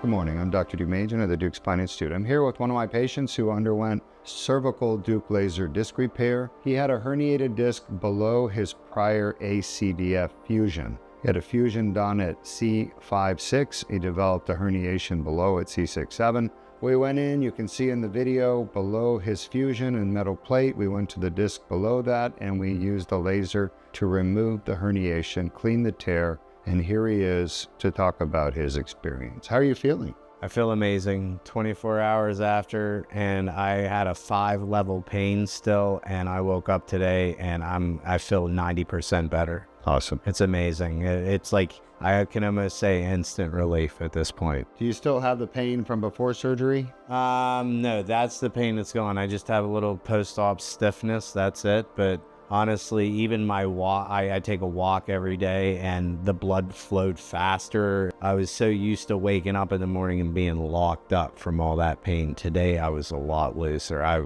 Good morning, I'm Dr. Deuk of the Deuk Spine Institute. I'm here with one of my patients who underwent cervical Deuk Laser Disc Repair. He had a herniated disc below his prior ACDF fusion. He had a fusion done at C5-6. He developed a herniation below at C6-7. We went in, you can see in the video, below his fusion and metal plate. We went to the disc below that and we used the laser to remove the herniation, clean the tear, and here he is to talk about his experience. How are you feeling? I feel amazing. 24 hours after, and I had a 5-level pain still, and I woke up today and I feel 90% better. Awesome. It's amazing. It's like, I can almost say instant relief at this point. Do you still have the pain from before surgery? No, that's the pain that's gone. I just have a little post-op stiffness, that's it. But honestly, even my walk, I take a walk every day and the blood flowed faster. I was so used to waking up in the morning and being locked up from all that pain. Today, I was a lot looser. I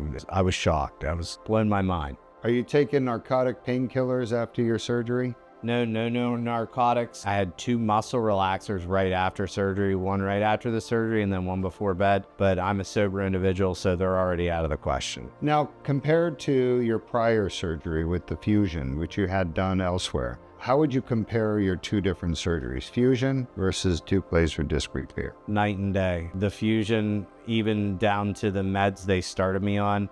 was shocked. I was blown my mind. Are you taking narcotic painkillers after your surgery? No narcotics. I had 2 muscle relaxers right after surgery, one right after the surgery and then one before bed. But I'm a sober individual, so they're already out of the question. Now, compared to your prior surgery with the fusion, which you had done elsewhere, how would you compare your 2 different surgeries, fusion versus Deuk Laser Disc Repair? Night and day. The fusion, even down to the meds they starting me on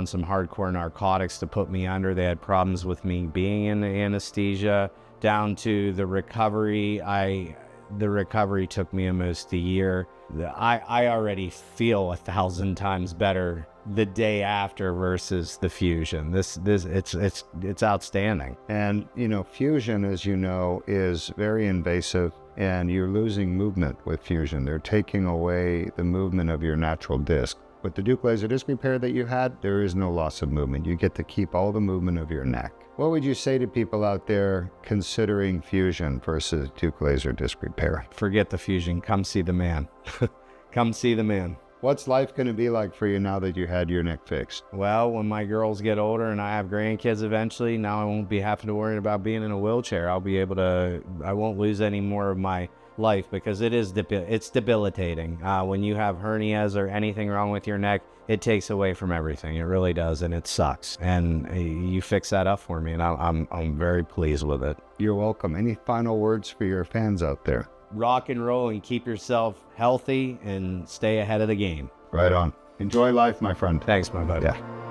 some hardcore narcotics to put me under. They had problems with me being in the anesthesia, down to the recovery. The recovery took me almost a year. I already feel 1,000 times better the day after versus the fusion. It's outstanding. And you know, fusion, as you know, is very invasive and you're losing movement with fusion. They're taking away the movement of your natural disc. With the Deuk Laser Disc Repair that you had, there is no loss of movement. You get to keep all the movement of your neck. What would you say to people out there considering fusion versus Deuk Laser Disc Repair? Forget the fusion. Come see the man. Come see the man. What's life going to be like for you now that you had your neck fixed? Well, when my girls get older and I have grandkids eventually, now I won't be having to worry about being in a wheelchair. I won't lose any more of my life because it's debilitating. When you have hernias or anything wrong with your neck, it takes away from everything. It really does, and it sucks. And you fix that up for me, and I'm very pleased with it. You're welcome. Any final words for your fans out there? Rock and roll and keep yourself healthy and stay ahead of the game. Right on. Enjoy life, my friend. Thanks, my buddy. Yeah.